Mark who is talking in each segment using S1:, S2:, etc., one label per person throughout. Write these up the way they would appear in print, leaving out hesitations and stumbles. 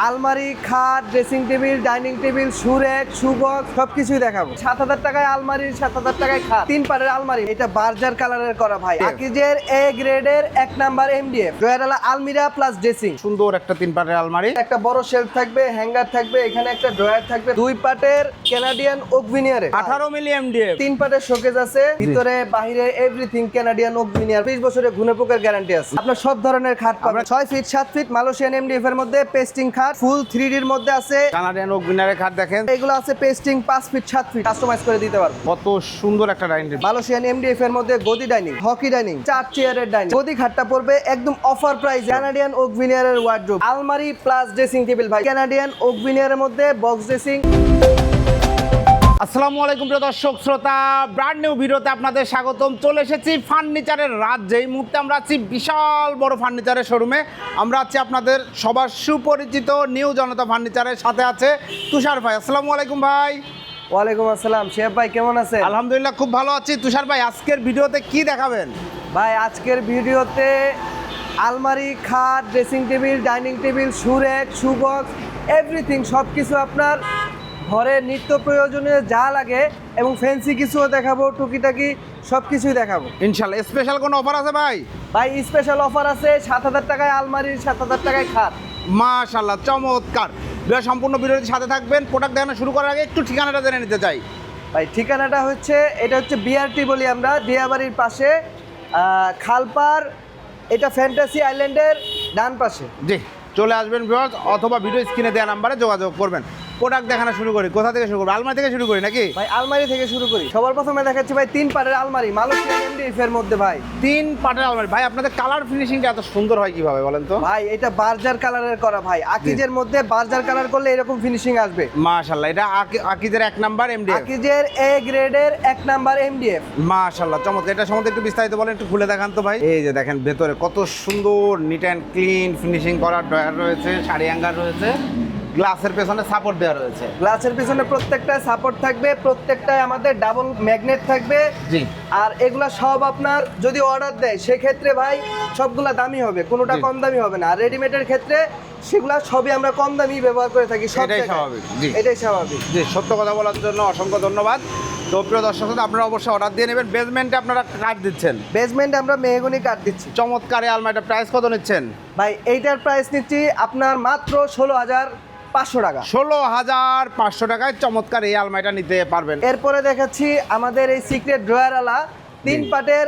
S1: আলমারি, খাট, dressing table, dining table, সুরেক, সুবক্স সবকিছুই দেখাবো। 7,000 টাকায় আলমারি, 7,000 টাকায় খাট। 3 পারের আলমারি, এটা বার্জার কালারের করা ভাই। আকিজের এ গ্রেডের 1 নাম্বার এমডিএফ। ড্রয়ারওয়ালা আলমিরা প্লাস ড্রেসিং।
S2: সুন্দর একটা 3 পাটের আলমারি,
S1: একটা বড় শেলফ থাকবে, হ্যাঙ্গার থাকবে, এখানে একটা ড্রয়ার থাকবে। 2 পাটের কানাডিয়ান ওক ভিনিয়ারে
S2: 18 মিলি এমডিএফ।
S1: 3 পাটের শোকেস আছে, ভিতরে বাহিরে এভরিথিং কানাডিয়ান ওক ভিনিয়ার। 20 বছরের ঘুনে পোকার গ্যারান্টি আছে। আপনার সব ধরনের খাট পাবেন। 6 ফিট 7 ফিট মালয়েশিয়ান এমডিএফ এর মধ্যে পেস্টিং খাট, ফুল 3D এর মধ্যে আছে।
S2: কানাডিয়ান ওক ভিনিয়ারের খাট দেখেন,
S1: এগুলো আছে পেস্টিং 5 ফিট 7 ফিট, কাস্টমাইজ করে দিতে পারবো।
S2: কত সুন্দর একটা ডাইনিং টেবিল।
S1: মালয়েশিয়ান এমডিএফ এর মধ্যে গদি ডাইনিং, হকি ডাইনিং, 4 চেয়ারের ডাইনিং। গদি খাটটা পড়বে একদম অফার প্রাইস। কানাডিয়ান ওক ভিনিয়ারের ওয়ার্ডরোব, আলমারি প্লাস ড্রেসিং টেবিল ভাই। কানাডিয়ান ওক ভিনিয়ারের মধ্যে বক্স ড্রেসিং।
S2: আসসালামু আলাইকুম প্রিয় দর্শক শ্রোতা, ব্র্যান্ড নিউ ভিডিওতে আপনাদের স্বাগতম। চলে এসেছি ফার্নিচারের রাজ্যে। এই মুহূর্তে আমরা আছি বিশাল বড় ফার্নিচারের শোরুমে। আমরা আছি আপনাদের সবার সুপরিচিত নিউ জনতা ফার্নিচারের সাথে আছে তুষার ভাই। আসসালামু আলাইকুম ভাই।
S1: ওয়ালাইকুম আসসালাম। শেফ ভাই কেমন আছেন?
S2: আলহামদুলিল্লাহ খুব ভালো আছি। তুষার ভাই, আজকের ভিডিওতে কি দেখাবেন?
S1: ভাই আজকের ভিডিওতে আলমারি, খাট, ড্রেসিং টেবিল, ডাইনিং টেবিল, সুরেক, সুবক্স এভরিথিং সবকিছু আপনার ঘরের নিত্য প্রয়োজনীয় যা লাগে এবং ফ্যান্সি কিছুও দেখাবো, টুকিটাকি সবকিছুই দেখাবো
S2: ইনশাল্লাহ। স্পেশাল কোনো অফার আছে ভাই?
S1: ভাই স্পেশাল অফার আছে। 7,000 টাকায় আলমারি, 7,000 টাকায় খাট।
S2: মাশাআল্লাহ, চমৎকার। সম্পূর্ণ ভিডিওর সাথে থাকবেন। প্রোডাক্ট দেখানো শুরু করার আগে একটু ঠিকানাটা জেনে নিতে চাই।
S1: ভাই ঠিকানাটা হচ্ছে, এটা হচ্ছে বিআরটি বলি আমরা, দিয়াবাড়ির পাশে, খালপার। এটা ফ্যান্টাসি আইল্যান্ডের ডান পাশে।
S2: জি, চলে আসবেন ভিউয়ার্স, অথবা ভিডিও স্ক্রিনে দেওয়া নাম্বারে যোগাযোগ করবেন। প্রোডাক্ট দেখানো শুরু করি। কোথা থেকে শুরু করবো? আলমারি থেকে শুরু করি নাকি?
S1: ভাই আলমারি থেকে শুরু করি। সবার প্রথমে দেখাচ্ছি ভাই 3 পারের আলমারি, মালয়েশিয়ান এমডিএফ এর মধ্যে ভাই।
S2: 3 পাটের আলমারি। ভাই আপনাদের কালার ফিনিশিংটা এত সুন্দর হয় কিভাবে বলেন তো?
S1: ভাই এটা বার্জার কালারের করা ভাই। আকিজের মধ্যে বার্জার কালার করলে এরকম ফিনিশিং আসবে।
S2: মাশাআল্লাহ, এটা আকিজের 1 নাম্বার এমডিএফ।
S1: আকিজের এ গ্রেডের 1 নাম্বার এমডিএফ।
S2: মাশাআল্লাহ, চমৎকার। এটা সম্বন্ধে একটু বিস্তারিত বলেন, একটু খুলে দেখান তো ভাই। এই যে দেখেন ভেতরে কত সুন্দর নিট অ্যান্ড ক্লিন ফিনিশিং করা ড্রয়ার রয়েছে, শাড়ি হ্যাঙ্গার রয়েছে, গ্লাসের পেছনে সাপোর্ট দেওয়া রয়েছে।
S1: গ্লাসের পিছনে প্রত্যেকটা সাপোর্ট থাকবে, প্রত্যেকটায় আমাদের ডাবল ম্যাগনেট থাকবে।
S2: জি।
S1: আর এগুলা সব আপনার যদি অর্ডার দেয় সেক্ষেত্রে ভাই সবগুলা দামি হবে, কোনোটা
S2: জি।
S1: কম দামি হবে না। আর রেডিমেডের ক্ষেত্রে সেগুলা সবই আমরা কম দামি ব্যবহার করে থাকি সব
S2: এটাই
S1: জায়গায়।
S2: স্বাভাবিক। জি।
S1: এটাই স্বাভাবিক।
S2: জি, সত্য কথা বলার জন্য অসংখ্য ধন্যবাদ। তো প্রিয় দর্শক, আপনারা অবশ্যই অর্ডার দিয়ে নেবেন। বেসমেন্টে আপনারা কাঠ দিচ্ছেন,
S1: বেসমেন্টে আমরা মেহগনি কাঠ দিচ্ছি।
S2: চমৎকার। এই আলমারিটা প্রাইস কত নিচ্ছেন?
S1: ভাই এইটার প্রাইস নিচ্ছি আপনার মাত্র 16,500 টাকা।
S2: 16,500 টাকায় চমৎকার এই আলমারিটা নিতে পারবেন।
S1: এরপরে দেখাচ্ছি আমাদের এই সিক্রেট ড্রয়ারওয়ালা 3 পাটের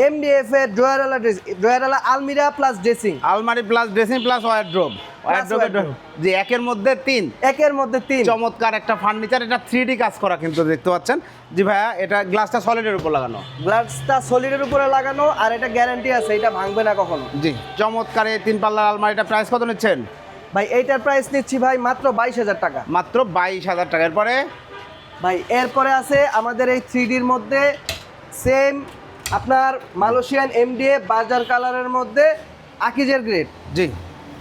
S1: এমডিএফ এর ড্রয়ারওয়ালা আলমিরা প্লাস ড্রেসিং।
S2: আলমারি plus dressing plus wardrobe.
S1: wardrobe।
S2: জি, একের মধ্যে 3।
S1: একের মধ্যে 3।
S2: চমৎকার একটা ফার্নিচার। এটা 3D কাজ করা কিন্তু দেখতে পাচ্ছেন। জি ভাইয়া, এটা গ্লাসটা সলিডের উপর লাগানো।
S1: গ্লাসটা সলিডের উপরে লাগানো, আর এটা গ্যারান্টি আছে, এটা ভাঙবে না কখনো।
S2: জি, চমৎকার এই 3 পাল্লার আলমারিটা প্রাইস কত নিচ্ছেন?
S1: ভাই এইটার প্রাইস নিচ্ছি ভাই মাত্র 22,000 টাকা।
S2: মাত্র 22,000 টাকা। এরপরে
S1: ভাই এরপরে আছে আমাদের এই 3Dর মধ্যে সেম আপনার মালয়েশিয়ান এমডিএফ বাজার কালারের মধ্যে আকিজের গ্রেড।
S2: জি,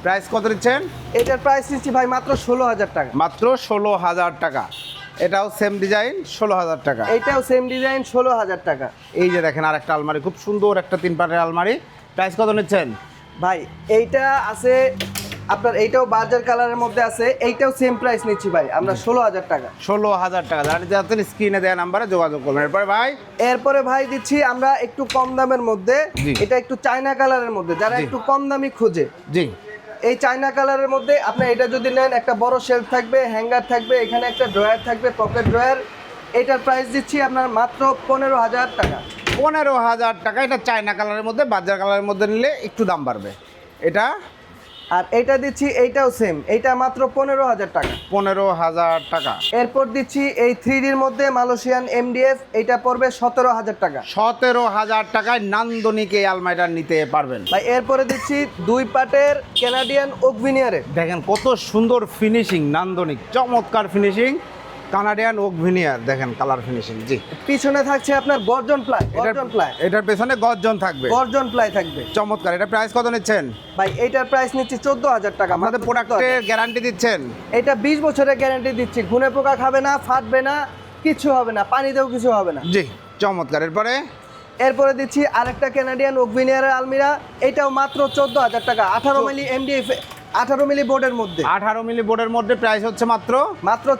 S2: প্রাইস কত নিচ্ছেন?
S1: এটার প্রাইস নিচ্ছি ভাই মাত্র 16,000 টাকা।
S2: মাত্র 16,000 টাকা। এটাও সেম ডিজাইন, 16,000 টাকা।
S1: এইটাও সেম ডিজাইন, 16,000 টাকা।
S2: এই যে দেখেন আরেকটা আলমারি, খুব সুন্দর একটা 3 পাটের আলমারি। প্রাইস কত নিচ্ছেন?
S1: ভাই এইটা আছে আপনার, এইটাও বাজার কালারের মধ্যে আছে, এইটাও সেম প্রাইস নিচ্ছি ভাই আমরা 16,000 টাকা।
S2: 16,000 টাকা। যারা যাচ্ছেন স্ক্রিনে দেওয়া নাম্বারে যোগাযোগ করবেন। এরপরে ভাই,
S1: এরপরে ভাই দিচ্ছি আমরা একটু কম দামের মধ্যে।
S2: জি।
S1: এটা একটু চায়না কালারের মধ্যে, যারা
S2: জি।
S1: একটু কম দামি খুঁজে,
S2: জি,
S1: এই চায়না কালারের মধ্যে আপনি এটা যদি নেন, একটা বড় শেলফ থাকবে, হ্যাঙ্গার থাকবে, এখানে একটা ড্রয়ার থাকবে, পকেট ড্রয়ার। এটার প্রাইস দিচ্ছি আপনার মাত্র 15,000 টাকা।
S2: 15,000 টাকা। এটা চায়না কালারের মধ্যে, বাজার কালারের মধ্যে নিলে একটু দাম বাড়বে। এটা
S1: আর এইটা দিচ্ছি, এইটাও সেম, এইটা মাত্র 15,000 টাকা।
S2: 15,000 টাকা।
S1: এরপর দিচ্ছি এই 3Dর মধ্যে মালয়েশিয়ান এমডিএফ, এইটা পড়বে 17,000 টাকা।
S2: 17,000 টাকায় নান্দনিক এই আলমারিটা নিতে পারবেন।
S1: ভাই এরপরে দিচ্ছি 2 পাটের কানাডিয়ান ওক ভিনিয়ারে।
S2: দেখেন কত সুন্দর ফিনিশিং, নান্দনিক চমৎকার ফিনিশিং। কানাডিয়ান ওক ভিনিয়ার, দেখেন কালার ফিনিশিং। জি,
S1: পিছনে থাকছে আপনার গর্জন প্লাই।
S2: এটার পেছনে গর্জন থাকবে,
S1: গর্জন প্লাই থাকবে।
S2: চমৎকার। এটা প্রাইস কত নিচ্ছেন?
S1: ভাই এইটার প্রাইস নিচ্ছি 14,000 টাকা।
S2: আমাদের প্রোডাক্টের গ্যারান্টি দিচ্ছেন?
S1: এটা 20 বছরের গ্যারান্টি দিচ্ছি। ঘুনে পোকা খাবে না, ফাটবে না, কিছু হবে না, পানিতেও কিছু হবে না।
S2: জি, চমৎকার।
S1: এরপরে দিচ্ছি আরেকটা কানাডিয়ান ওক ভিনিয়ারের আলমিরা, এটাও মাত্র 14,000 টাকা। 18 মিলি এমডিএফ 18 মিলি বোর্ডের মধ্যে
S2: 18 মিলি বোর্ডের মধ্যে প্রাইস হচ্ছে মাত্র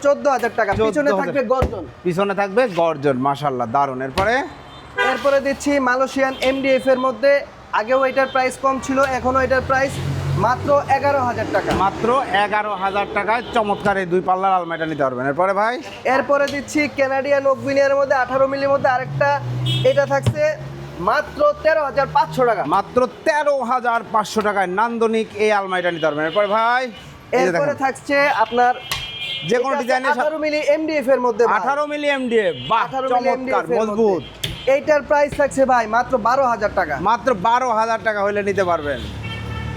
S1: 14,000 টাকা। পিছনে
S2: 14,000
S1: থাকবে গর্জন।
S2: পিছনে থাকবে গর্জন, মাশাআল্লাহ দারুন।
S1: এরপরে দিচ্ছি মালয়েশিয়ান এমডিএফ এর মধ্যে। আগেও এটার প্রাইস কম ছিল, এখনো এটার প্রাইস মাত্র 11,000 টাকা।
S2: মাত্র 11,000 টাকায় চমৎকার এই 2 পাল্লার আলমারিটা নিতে পারবেন। এরপরে ভাই
S1: এরপরে দিচ্ছি কানাডিয়ান ওকভিনিয়ার মধ্যে 18 মিলির মধ্যে আরেকটা, এটা থাকছে মাত্র 13,500 টাকা।
S2: মাত্র 13,500 টাকায় নান্দনিক এই আলমারিটা নিতে পারবেন। এরপরে ভাই এই যে
S1: এরপরে
S2: দেখেন,
S1: থাকছে আপনার
S2: যে কোনো ডিজাইনের
S1: 18 মিলি এমডিএফ এর মধ্যে ভাই।
S2: 18 মিলি এমডিএফ, বাহ
S1: 18 মিলি
S2: চমৎকার
S1: MDF এর
S2: মজবুত।
S1: মধ্যে। এইটার প্রাইস থাকছে ভাই মাত্র 12,000 টাকা।
S2: মাত্র 12,000 টাকা হলে নিতে পারবেন।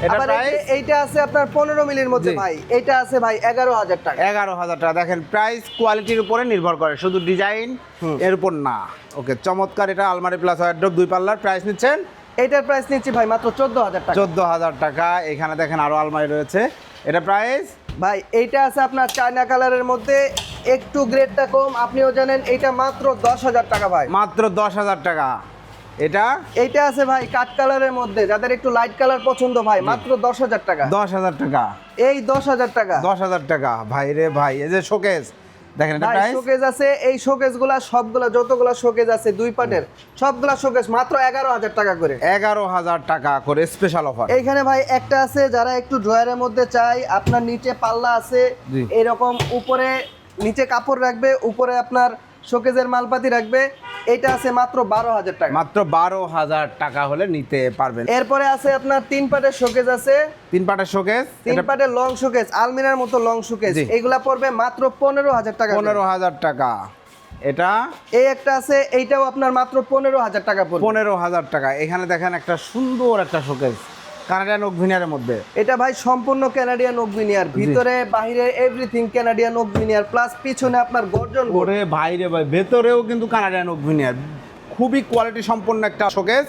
S2: এটা
S1: আবার
S2: প্রাইস
S1: এইটা আছে আপনার 15 মিলির মধ্যে
S2: জি।
S1: ভাই, এটা আছে ভাই 11,000 টাকা।
S2: 11,000 টাকা। দেখেন প্রাইস কোয়ালিটির উপরে নির্ভর করে, শুধু ডিজাইন এর উপর না। ওকে চমৎকার, এটা আলমারি প্লাস ওয়ারড্রপ 2 পাল্লার। প্রাইস নিচ্ছেন?
S1: এটার প্রাইস নিচ্ছি ভাই মাত্র 14,000 টাকা।
S2: 14,000 টাকা। এখানে দেখেন আরো আলমারি রয়েছে। এটা প্রাইস
S1: ভাই এইটা আছে আপনার চায়না কালারের মধ্যে, একটু গ্রেডটা কম, আপনিও জানেন। এটা মাত্র 10,000 টাকা ভাই।
S2: মাত্র 10,000 টাকা। এটা
S1: এইটা আছে ভাই কাট কালারের মধ্যে, যাদের একটু লাইট কালার পছন্দ ভাই, মাত্র 10,000 টাকা।
S2: 10,000 টাকা।
S1: এই 10,000 টাকা।
S2: 10,000 টাকা ভাই রে ভাই। এই যে শোকেস দেখেন, এটা
S1: ভাই
S2: প্রাইস
S1: শোকেজ আছে, এই শোকেস গুলা সবগুলা যতগুলা শোকেজ আছে 2 পাটের সবগুলা শোকেস মাত্র 11,000 টাকা করে।
S2: 11,000 টাকা করে স্পেশাল অফার।
S1: এইখানে ভাই একটা আছে, যারা একটু ড্রয়ারের মধ্যে চাই, আপনার নিচে পাল্লা আছে
S2: জি।
S1: এরকম, উপরে নিচে কাপড় রাখবে, উপরে আপনার শোকেজের মালপাতি রাখবে, এটা আছে মাত্র 12,000 টাকা।
S2: মাত্র 12,000 টাকা হলে নিতে পারবেন।
S1: এরপরে আছে আপনার 3 পাটের শোকেজ আছে,
S2: 3 পাটের শোকেস,
S1: 3 পাটের লং শোকেজ, আলমিরার মতো লং শোকেজ,
S2: জি।
S1: এগুলা পড়বে মাত্র 15,000 টাকা করে।
S2: 15,000 টাকা। এটা
S1: এই একটা আছে, এইটাও আপনার মাত্র 15,000 টাকা পড়বে।
S2: 15,000 টাকা। এখানে দেখেন একটা সুন্দর একটা শোকেস কানাডিয়ান ওকভিনিয়ারের মধ্যে।
S1: এটা ভাই সম্পূর্ণ কানাডিয়ান ওকভিনিয়ার, ভিতরে বাইরে এভরিথিং কানাডিয়ান ওকভিনিয়ার, প্লাস পিছনে আপনার গর্জন বোর্ড।
S2: ওরে ভাই রে ভাই, ভেতরেও কিন্তু কানাডিয়ান ওকভিনিয়ার, খুবই কোয়ালিটি সম্পন্ন একটা শোকেস।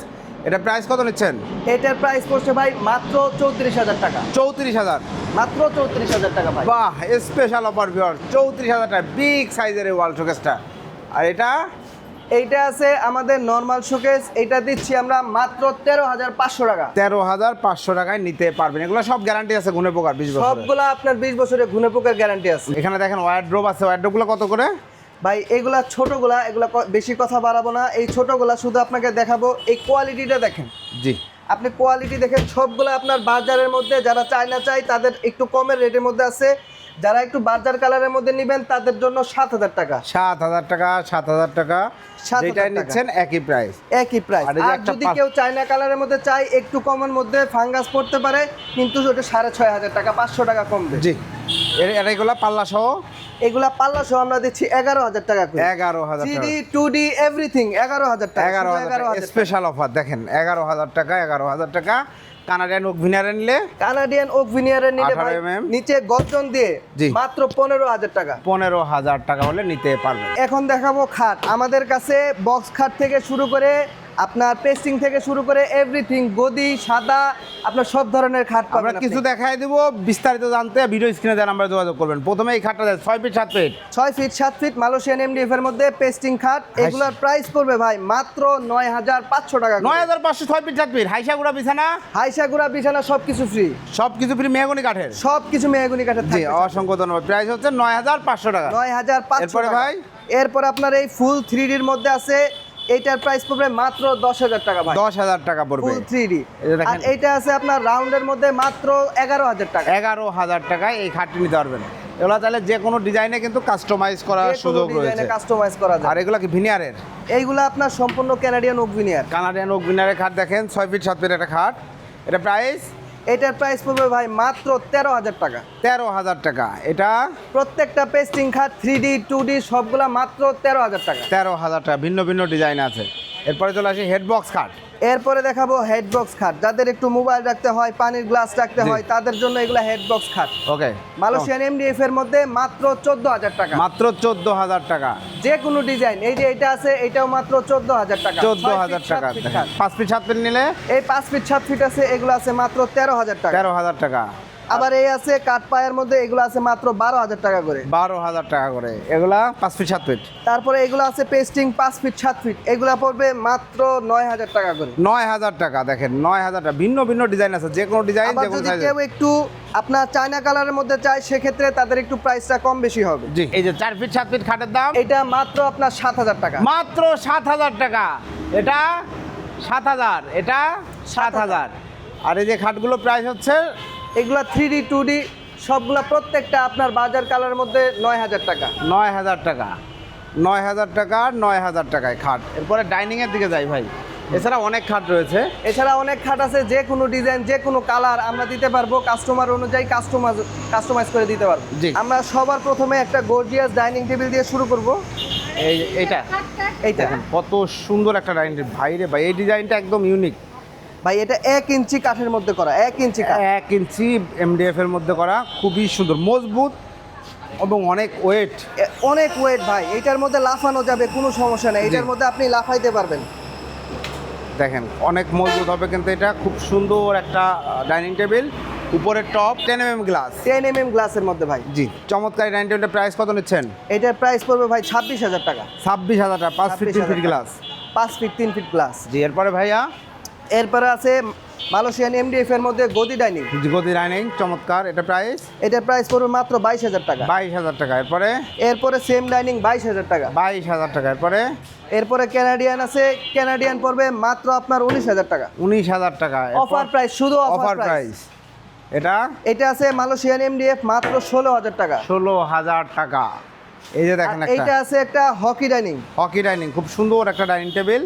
S2: এটা প্রাইস কত নিচ্ছেন?
S1: এটার প্রাইস পড়ছে ভাই মাত্র 34,000 টাকা।
S2: 34,000।
S1: মাত্র 34,000 টাকা ভাই।
S2: বাহ, স্পেশাল অফার ভিউয়ার, 34,000 টাকা বিগ সাইজের এই ওয়াল শোকেসটা। আর এটা
S1: এইটা আছে আমাদের নরমাল শোকেস, এটা দিচ্ছি আমরা মাত্র 13,500 টাকা।
S2: 13,500 টাকায় নিতে পারবেন। এগুলো সব গ্যারান্টি আছে, গুণে পোকার 20 বছর।
S1: সবগুলা আপনার 20 বছরের ঘুনে পোকার গ্যারান্টি আছে।
S2: এখানে দেখেন ওয়ারড্রোব আছে, ওয়ারড্রোবগুলো কত করে?
S1: ভাই এগুলা ছোটগুলা, এগুলা বেশি কথা বাড়াবো না, এই ছোটগুলা শুধু আপনাকে দেখাবো, এই কোয়ালিটিটা দেখেন।
S2: জি।
S1: আপনি কোয়ালিটি দেখেন, সবগুলো আপনার বাজারের মধ্যে, যারা চায়না চাই তাদের একটু কমের রেটের মধ্যে আছে, যারা একটু বাজার কালারের মধ্যে নেবেন তাদের জন্য 7,000 টাকা।
S2: 7,000 টাকা, 7,000 টাকা।
S1: 7,000
S2: যেটা
S1: টাকা।
S2: নিচ্ছেন একই প্রাইস।
S1: একই প্রাইস।
S2: আর এই যে
S1: আর
S2: একটা
S1: যদি কেউ চায়না কালারের মধ্যে চাই, একটু কমের মধ্যে ফাঙ্গাস পড়তে পারে, কিন্তু ওটা 6,500 টাকা, 500 টাকা কমবে।
S2: জি। এগুলো পাল্লা সহ
S1: এগুলা পাল্লা সহ আমরা দিচ্ছি 11,000 টাকা করে।
S2: 11,000
S1: 3D
S2: টাকা।
S1: 2D এভরিথিং 11,000 টাকা।
S2: 11,000 টাকা স্পেশাল অফার। দেখেন 11,000 টাকা, 11,000 টাকা। কানাডিয়ান ওকভিনিয়ার নিলে,
S1: কানাডিয়ান ওক ভিনিয়ারের নিলে
S2: 18
S1: ভাই
S2: mm
S1: নিচে গর্জন দিয়ে
S2: জি।
S1: মাত্র 15,000 টাকা।
S2: 15,000 টাকা হলে নিতে পারবেন।
S1: এখন দেখাবো খাট। আমাদের কাছে বক্স খাট থেকে শুরু করে আপনার পেস্টিং থেকে শুরু করে এভরিথিং, গদি, সাদা, আপনার সব ধরনের খাট
S2: আমরা
S1: পাবেন।
S2: কিছু দেখাই দিব, বিস্তারিত জানতে ভিডিও স্ক্রিনে দেওয়া নাম্বারে যোগাযোগ করবেন। প্রথমে এই খাটটা দেন 6 feet 7 feet.
S1: 6 feet 7 feet Malaysian MDF এর মধ্যে পেস্টিং খাট, এগুলোর প্রাইস পড়বে ভাই মাত্র 9,500 টাকা।
S2: 9,500, 6 ফিট 7 ফিট। হাইসাগুড়া বিছানা,
S1: হাইসা গুড়া বিছানা সবকিছু ফ্রি,
S2: সবকিছু ফ্রি, মেহগনি কাঠের।
S1: সবকিছু মেহগনি কাঠের
S2: জি,
S1: থাকবে।
S2: অসংখ্য ধন্যবাদ। প্রাইস হচ্ছে 9,500 টাকা।
S1: 9,500
S2: এরপরে
S1: টাকা।
S2: ভাই?
S1: এরপর আপনার এই ফুল 3D এর মধ্যে আছে, এইটার প্রাইস পড়বে মাত্র 10,000 টাকা ভাই।
S2: 10,000 টাকা পড়বে।
S1: ফুল 3D।
S2: এই যে দেখেন।
S1: আর এইটা আছে আপনার রাউন্ডের মধ্যে মাত্র 11,000 টাকা।
S2: 11,000 টাকায় এই খাটটি নিতে পারবেন। এগুলো তাহলে যে কোনো ডিজাইনে কিন্তু কাস্টমাইজ করার সুযোগ রয়েছে।
S1: কাস্টমাইজ করা
S2: আর
S1: যায়।
S2: এগুলো কি ভিনিয়ারের?
S1: এইগুলো আপনার সম্পূর্ণ Canadian oak veneer.
S2: Canadian oak ভিনিয়ারের খাট দেখেন, 6 ফিট 7 ফিট একটা খাট। এটা প্রাইস
S1: এটার প্রাইস পড়বে ভাই মাত্র 13,000 টাকা।
S2: 13,000 টাকা। এটা
S1: প্রত্যেকটা পেস্টিং খাট 3D 2D সবগুলা মাত্র 13,000 টাকা।
S2: 13,000 টাকা। ভিন্ন ভিন্ন ডিজাইন আছে। এরপরে চলে আসি হেড বক্স খাট।
S1: এরপরে দেখাবো হেড বক্স খাট, যাদের একটু মোবাইল রাখতে হয়, পানির গ্লাস রাখতে
S2: জি।
S1: হয়, তাদের জন্য এগুলা হেড বক্স খাট।
S2: ওকে।
S1: মালয়েশিয়ান এমডিএফ এর মধ্যে মাত্র 14,000 টাকা।
S2: মাত্র 14,000 টাকা।
S1: যে কোনো ডিজাইন, এই যে এটা আছে, এটাও মাত্র 14,000 টাকা।
S2: 14,000 টাকা।
S1: 6 ফিট, 7 ফিট খাট।
S2: 5 ফিট 7 ফিট নিলে
S1: এই 5 ফিট 7 ফিট আছে, এগুলো আছে মাত্র 13,000 টাকা।
S2: 13,000 টাকা।
S1: আবার এই আছে কাঠ পায়ের মধ্যে, এগুলো আছে মাত্র 12,000 টাকা করে।
S2: 12,000 টাকা করে, এগুলা 5 ফিট 7 ফিট।
S1: তারপরে এগুলো আছে পেস্টিং 5 ফিট 7 ফিট, এগুলা পড়বে মাত্র 9,000 টাকা করে।
S2: 9,000 টাকা, দেখেন 9,000 টাকা। ভিন্ন ভিন্ন ডিজাইন আছে, যে কোনো ডিজাইন
S1: আবার
S2: যে কোনো
S1: যদি
S2: সাইজে।
S1: কেউ একটু আপনার চায়না কালারের মধ্যে চায়, সেক্ষেত্রে তাদের একটু প্রাইসটা কম বেশি হবে।
S2: জি, এই যে 4 ফিট 7 ফিট খাটের দাম
S1: এটা মাত্র আপনার 7,000 টাকা।
S2: মাত্র 7,000 টাকা। এটা 7,000, এটা 7,000। আর এই যে খাটগুলো প্রাইস হচ্ছে
S1: এগুলা 3D 2D সবগুলা প্রত্যেকটা আপনার বাজার কালারের মধ্যে 9,000 টাকা।
S2: 9,000 টাকা, 9,000 টাকা, 9,000 টাকায় খাট। এরপরে ডাইনিংয়ের দিকে যাই ভাই। এছাড়া অনেক খাট রয়েছে।
S1: এছাড়া অনেক খাট আছে, যে কোনো ডিজাইন যে কোনো কালার আমরা দিতে পারবো, কাস্টমার অনুযায়ী কাস্টমাইজ করে দিতে পারবো।
S2: জি।
S1: আমরা সবার প্রথমে একটা গর্জিয়াস ডাইনিং টেবিল দিয়ে শুরু করব।
S2: এইটা
S1: এইটা
S2: দেখেন কত সুন্দর একটা ডাইনিং টেবিল ভাই রে ভাই, এই ডিজাইনটা একদম ইউনিক
S1: ভাই, এটা 1 ইঞ্চি কাঠের মধ্যে করা, 1 ইঞ্চি কাঠ।
S2: 1 ইঞ্চি MDF এর মধ্যে করা, খুবই সুন্দর, মজবুত এবং অনেক ওয়েট।
S1: অনেক ওয়েট ভাই, এটার মধ্যে লাফানো যাবে, কোনো সমস্যা নেই, এটার মধ্যে আপনি লাফাইতে পারবেন।
S2: দেখেন অনেক মজবুত হবে, কিন্তু এটা খুব সুন্দর একটা ডাইনিং টেবিল। উপরের টপ 10 mm গ্লাস,
S1: 10 mm গ্লাসের মধ্যে ভাই।
S2: জি চমৎকার। ডাইনিং টেবিলের প্রাইস কত নিচ্ছেন?
S1: এটার প্রাইস পড়বে ভাই 26,000 টাকা।
S2: 26,000 টাকা, 5 feet 3 feet glass.
S1: 5 feet 3 feet glass.
S2: জি, এরপরে ভাইয়া
S1: এরপরে আছে মালয়েশিয়ান MDF এর মধ্যে গদি ডাইনিং।
S2: গদি ডাইনিং চমৎকার, এটা প্রাইস
S1: এটার প্রাইস পড়বে মাত্র 22,000 টাকা।
S2: 22,000 টাকা।
S1: এরপরে সেম ডাইনিং 22,000 টাকা।
S2: 22,000 টাকা।
S1: এরপরে কানাডিয়ান আছে, কানাডিয়ান পড়বে মাত্র আপনার 19,000 টাকা।
S2: 19,000 টাকা
S1: অফার প্রাইস, শুধু
S2: অফার
S1: অফার
S2: প্রাইস।
S1: প্রাইস।
S2: এটা
S1: এটা আছে মালয়েশিয়ান MDF মাত্র 16,000 টাকা।
S2: 16,000 টাকা। এই যে দেখেন
S1: আর এইটা
S2: একটা
S1: আছে একটা হকি ডাইনিং।
S2: হকি ডাইনিং, খুব সুন্দর একটা ডাইনিং টেবিল।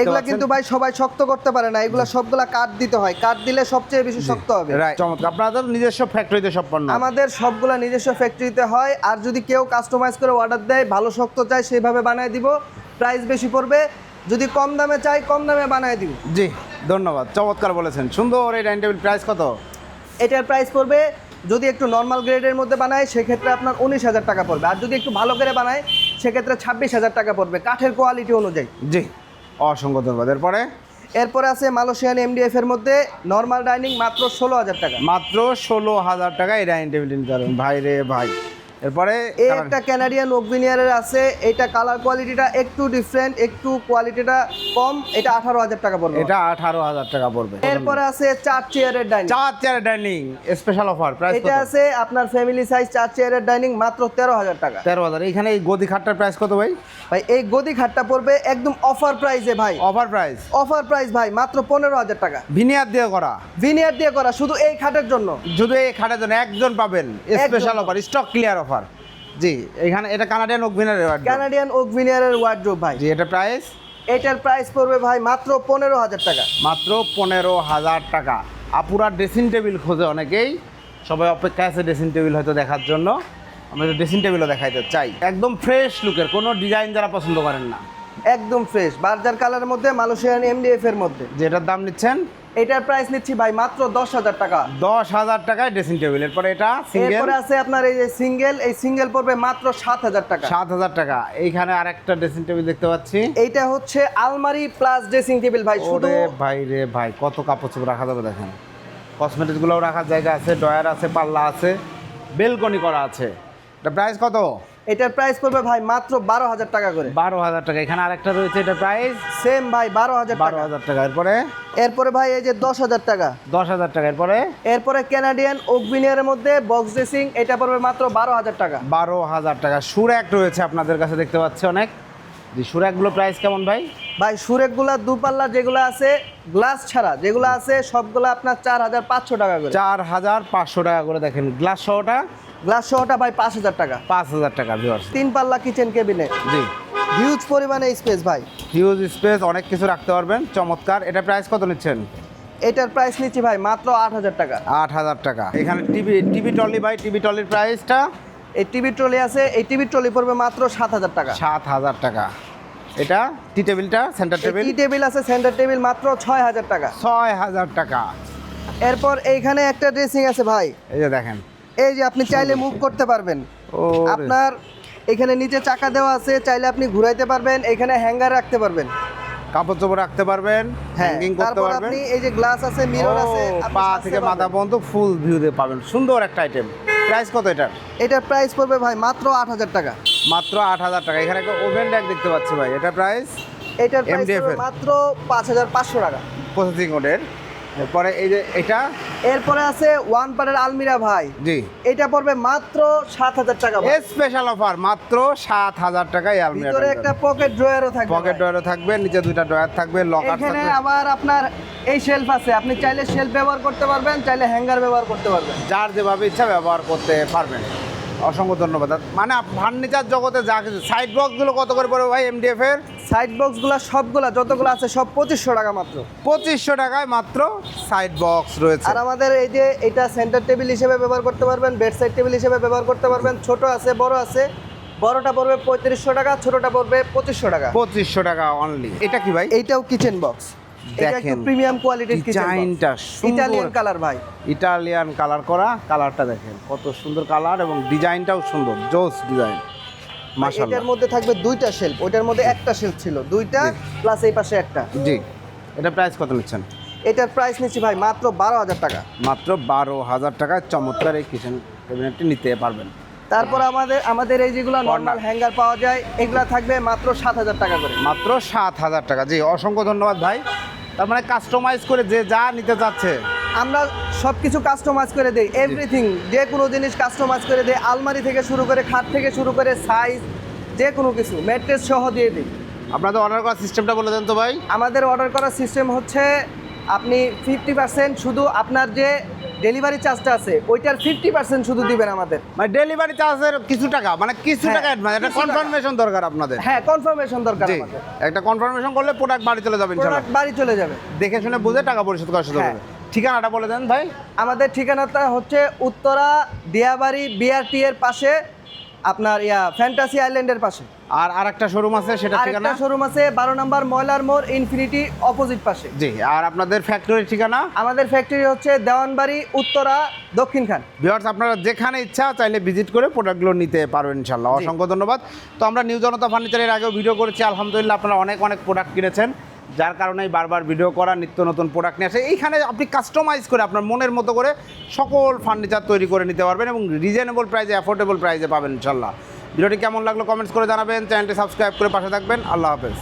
S1: এগুলা কিন্তু ভাই সবাই শক্ত করতে পারে না, এগুলা সবগুলা কাঠ দিতে হয়, কাঠ দিলে সবচেয়ে বেশি শক্ত হবে।
S2: রাইট, চমৎকার। আপনাদের নিজস্ব ফ্যাক্টরিতে সব পণ্য?
S1: আমাদের সবগুলা নিজস্ব ফ্যাক্টরিতে হয়, আর যদি কেউ কাস্টমাইজ করে অর্ডার দেয়, ভালো শক্ত চাই, সেভাবে বানায় দিব, প্রাইস বেশি পড়বে। যদি কম দামে চাই, কম দামে বানায় দিব।
S2: জি ধন্যবাদ, চমৎকার বলেছেন। সুন্দর এই ডাইনিং টেবিল, প্রাইস কত?
S1: এটার প্রাইস পড়বে, যদি একটু নর্মাল গ্রেডের মধ্যে বানায় সেক্ষেত্রে আপনার 19,000 টাকা পড়বে, আর যদি একটু ভালো করে বানায় সেক্ষেত্রে 26,000 টাকা পড়বে, কাঠের কোয়ালিটি অনুযায়ী।
S2: জি, অসংখ্য ধন্যবাদ।
S1: এরপরে আছে মালয়েশিয়ান MDF এর মধ্যে নর্মাল ডাইনিং মাত্র 16,000 টাকা।
S2: মাত্র 16,000 টাকা এই ডাইনিং টেবিল নিতে পারবেন ভাই রে ভাই। এরপরে
S1: এই একটা কানাডিয়ান ওকভিনিয়ারের আছে, এটা কালার কোয়ালিটিটা একটু ডিফারেন্ট, একটু কোয়ালিটিটা কম, এটা 18,000 টাকা পড়বে।
S2: এটা 18,000 টাকা পড়বে।
S1: এরপরে আছে 4 চেয়ারের dining.
S2: 4 chair dining special offer, price কত?
S1: এটা আছে আপনার ফ্যামিলি সাইজ 4 চেয়ারের ডাইনিং মাত্র 13,000 টাকা।
S2: 13,000। এখানে এই গদি খাটটার প্রাইস কত ভাই?
S1: ভাই এই গদি খাটটা পড়বে একদম অফার প্রাইসে ভাই।
S2: Offer price?
S1: অফার প্রাইস ভাই, মাত্র 15,000 টাকা।
S2: ভিনিয়ার দিয়ে করা,
S1: ভিনিয়ার দিয়ে করা, শুধু এই খাটের জন্য।
S2: শুধু এই খাটের জন্য একজন পাবেন special offer, stock clear offer. জি, এখানে এটা কানাডিয়ান ওক ভিনিয়ারের ওয়ার্ডরোব।
S1: কানাডিয়ান ওক ভিনিয়ারের ওয়ার্ডরোব ভাই।
S2: জি, এটা প্রাইস?
S1: এটার প্রাইস পড়বে ভাই মাত্র 15,000 টাকা।
S2: মাত্র 15,000 টাকা। আপুরা ড্রেসিং টেবিল খোঁজে অনেকেই, সবাই অপেক্ষা আছে ড্রেসিং টেবিল হয়তো দেখার জন্য। আমরা ড্রেসিং টেবিলও দেখাইতে চাই, একদম ফ্রেশ লুকের, কোনো ডিজাইন যারা পছন্দ করেন না,
S1: একদম ফ্রেশ বার্জার কালারের মধ্যে, মালয়েশিয়ান MDF এর মধ্যে।
S2: যেটার দাম নিচ্ছেন?
S1: এটার প্রাইস নিচ্ছি ভাই মাত্র 10,000 টাকা।
S2: 10,000 টাকায় ড্রেসিং টেবিল। এরপরে এটা সিঙ্গেল,
S1: এরপরে আছে আপনার এই যে সিঙ্গেল, এই সিঙ্গেল পড়বে মাত্র 7,000 টাকা।
S2: 7,000 টাকা। এইখানে আরেকটা ড্রেসিং টেবিল দেখতে পাচ্ছি।
S1: এইটা হচ্ছে আলমারি প্লাস ড্রেসিং টেবিল ভাই। শুধু
S2: ওরে ভাই রে ভাই, কত কাপড় চোপড় রাখা যাবে দেখেন, কসমেটিক্সগুলোও রাখার জায়গা আছে, ড্রয়ার আছে, পাল্লা আছে, বেলকনি করা আছে। এটা প্রাইস কত?
S1: এটার প্রাইস পড়বে ভাই মাত্র 12,000 টাকা করে।
S2: 12,000 টাকা। এখানে আরেকটা রয়েছে, এটা প্রাইস
S1: সেম ভাই 12,000 টাকা।
S2: 12,000 টাকা।
S1: এরপরে ভাই এই যে 10,000 টাকা।
S2: 10,000 টাকা।
S1: এরপরে কানাডিয়ান ওকভিনিয়ারের মধ্যে বক্স ড্রেসিং, এটা পড়বে মাত্র 12,000 টাকা।
S2: 12,000 টাকা। সুরেক রয়েছে আপনাদের কাছে দেখতে পাচ্ছি অনেক। জি, সুরেকগুলো প্রাইস কেমন ভাই?
S1: ভাই সুরেকগুলা দুপাল্লা যেগুলো আছে, গ্লাস ছাড়া যেগুলো আছে, সবগুলো আপনার 4,500 টাকা করে।
S2: 4,500 টাকা করে। দেখেন গ্লাস সহটা,
S1: গ্লাস সহটা ভাই 5,000 টাকা।
S2: 5,000 টাকা ভিউয়ার্স।
S1: 3 পাল্লা কিচেন ক্যাবিনেট।
S2: জি,
S1: হিউজ পরিমাণে স্পেস ভাই,
S2: হিউজ স্পেস, অনেক কিছু রাখতে পারবেন, চমৎকার। এটা প্রাইস কত নিচ্ছেন?
S1: এটার প্রাইস নিচ্ছি ভাই মাত্র 8,000 টাকা।
S2: 8,000 টাকা। এখানে টিভি ট্রলি ভাই, টিভি ট্রলির প্রাইসটা?
S1: এই টিভি ট্রলি আছে, এই টিভি ট্রলি পড়বে মাত্র 7,000 টাকা।
S2: 7,000 টাকা। এটা টি টেবিলটা, সেন্টার টেবিল?
S1: টি টেবিল আছে, সেন্টার টেবিল মাত্র 6,000 টাকা।
S2: 6,000 টাকা।
S1: এরপর এইখানে একটা ড্রেসিং আছে ভাই,
S2: এই যে দেখেন,
S1: এই যে আপনি চাইলে মুভ করতে পারবেন।
S2: ওরে।
S1: আপনার এখানে নিচে চাকা দেওয়া আছে, চাইলে আপনি ঘুরাইতে পারবেন, এখানে হ্যাঙ্গার রাখতে পারবেন।
S2: কাপড় চোপড় রাখতে পারবেন,
S1: হ্যাঁ
S2: হ্যাঙ্গিং করতে
S1: তারপর
S2: পারবেন।
S1: আপনি এই যে গ্লাস আছে, মিরর আছে,
S2: ও,
S1: আপনি
S2: পা
S1: সাজতে
S2: থেকে
S1: পারবেন।
S2: মাথা পর্যন্ত ফুল ভিউ দিয়ে পাবেন। সুন্দর একটা আইটেম। প্রাইস কত এটার?
S1: এটার প্রাইস পড়বে ভাই মাত্র 8,000 টাকা।
S2: মাত্র 8,000 টাকা। এখানে একটা ওভেন র্যাক দেখতে পাচ্ছি ভাই, এটা প্রাইস
S1: এটার প্রাইস
S2: MDF
S1: পড়বে
S2: এর।
S1: মাত্র 5,500 টাকা।
S2: প্রসেসিং কোডের। এরপরে এই যে এটা,
S1: এরপরে আছে ওয়ান পারের আলমিরা ভাই,
S2: জি
S1: এটা পড়বে মাত্র 7,000 টাকা ভাই।
S2: স্পেশাল অফার, মাত্র 7,000 টাকায় আলমিরা।
S1: ভিতরে একটা পকেট ড্রয়ারও থাকবে
S2: পকেট
S1: ভাই।
S2: ড্রয়ারও থাকবে, নিচে দুইটা ড্রয়ার থাকবে, লকার
S1: এখানে
S2: থাকবে।
S1: আবার আপনার এই শেলফ আছে, আপনি চাইলে শেলফ ব্যবহার করতে পারবেন, চাইলে হ্যাঙ্গার ব্যবহার করতে পারবেন।
S2: যার যেভাবে ইচ্ছা ব্যবহার করতে পারবেন। অসংখ্য ধন্যবাদ। মানে ফার্নিচার জগতে যা কিছু, সাইড বক্সগুলো কত করে পড়বে ভাই MDF এর?
S1: সাইড বক্সগুলো সবগুলা যতগুলো আছে সব 2,500 টাকা মাত্র।
S2: 2,500 টাকায় মাত্র সাইড বক্স রয়েছে।
S1: আর আমাদের এই যে এটা সেন্টার টেবিল হিসেবে ব্যবহার করতে পারবেন, বেড সাইড টেবিল হিসেবে ব্যবহার করতে পারবেন। ছোট আছে, বড় আছে। বড়টা পড়বে 3,500 টাকা, ছোটটা পড়বে 2,500 টাকা।
S2: 2,500 টাকা অনলি। এটা কি ভাই?
S1: এইটাও কিচেন বক্স, এটা একটু
S2: দেখেন,
S1: প্রিমিয়াম কোয়ালিটির কিচেন
S2: ডিজাইনটা
S1: বক্স,
S2: সুন্দর।
S1: ইতালিয়ান কালার ভাই।
S2: ইটালিয়ান কালার করা, কালারটা দেখেন কত সুন্দর কালার এবং ডিজাইনটাও সুন্দর, জোস ডিজাইন মাশাআল্লাহ।
S1: এটার মধ্যে থাকবে দুইটা শেলফ, ওইটার মধ্যে একটা শেলফ ছিল, দুইটা প্লাস এই পাশে একটা।
S2: জি, এটা প্রাইস কত নিচ্ছেন?
S1: এটার প্রাইস নিচ্ছি ভাই মাত্র 12,000 টাকা।
S2: মাত্র 12,000 টাকায় চমৎকার এই কিচেন ক্যাবিনেটটি নিতে পারবেন।
S1: তারপর আমাদের এই যেগুলো নরমাল হ্যাঙ্গার পাওয়া যায়, এগুলা থাকবে মাত্র 7,000 টাকা করে।
S2: মাত্র 7,000 টাকা। জি, অসংখ্য ধন্যবাদ ভাই। তার মানে কাস্টমাইজ করে যে যা নিতে চাচ্ছে,
S1: আমরা সব কিছু কাস্টমাইজ করে দেই, এভরিথিং, যে কোনো জিনিস কাস্টমাইজ করে দেই। আলমারি থেকে শুরু করে, খাট থেকে শুরু করে, সাইজ, যে কোনো কিছু ম্যাট্রেস সহ দিয়ে দিই।
S2: আপনাদের অর্ডার করার সিস্টেমটা বলে দেন তো ভাই।
S1: আমাদের অর্ডার করার সিস্টেম হচ্ছে আপনি 50% শুধু আপনার যে ডেলিভারি চার্জটা আছে ওইটার 50% শুধু দিবেন আমাদের।
S2: মানে ডেলিভারি চার্জের কিছু টাকা, মানে কিছু
S1: হ্যাঁ,
S2: টাকা অ্যাডভান্স, এটা
S1: কিছু টাকা।
S2: কনফার্মেশন দরকার আপনাদের।
S1: হ্যাঁ, কনফার্মেশন দরকার
S2: জি,
S1: আমাদের।
S2: একটা কনফার্মেশন করলে প্রোডাক্ট বাড়ি চলে যাবে ইনশাআল্লাহ।
S1: প্রোডাক্ট বাড়ি চলে যাবে।
S2: দেখে শুনে বুঝে টাকা পরিশোধ করা শুরু
S1: হ্যাঁ।
S2: হবে। ঠিকানাটা বলে দেন ভাই।
S1: আমাদের ঠিকানাটা হচ্ছে উত্তরা দিয়াবাড়ি BRT এর পাশে, আপনার ফ্যান্টাসি আইল্যান্ডের পাশে।
S2: আর আরেকটা শোরুম আছে, সেটা ঠিকানা?
S1: আরেকটা শোরুম আছে 12 নম্বর ময়লার মোড়, ইনফিনিটি অপোজিট পাশে।
S2: জি, আর আপনাদের ফ্যাক্টরির ঠিকানা?
S1: আমাদের ফ্যাক্টরি হচ্ছে দেওয়ানবাড়ি, উত্তরা, দক্ষিণখান।
S2: ভিউয়ার্স, আপনারা যেখানে ইচ্ছা চাইলে ভিজিট করে প্রোডাক্টগুলো নিতে পারবেন ইনশাআল্লাহ। অসংখ্য ধন্যবাদ। তো আমরা নিউ জনতা ফার্নিচারের আগেও ভিডিও করেছি, আলহামদুলিল্লাহ আপনারা অনেক প্রোডাক্ট কিনেছেন, যার কারণেই বারবার ভিডিও করা, নিত্য নতুন প্রোডাক্ট নিয়ে আসে। এইখানে আপনি কাস্টমাইজ করে আপনার মনের মতো করে সকল ফার্নিচার তৈরি করে নিতে পারবেন এবং রিজনেবল প্রাইসে, অ্যাফোর্ডেবল প্রাইসে পাবেন ইনশাআল্লাহ। ভিডিওটি কেমন লাগলো কমেন্টস করে জানাবেন, চ্যানেলটি সাবস্ক্রাইব করে পাশে থাকবেন। আল্লাহ হাফেজ।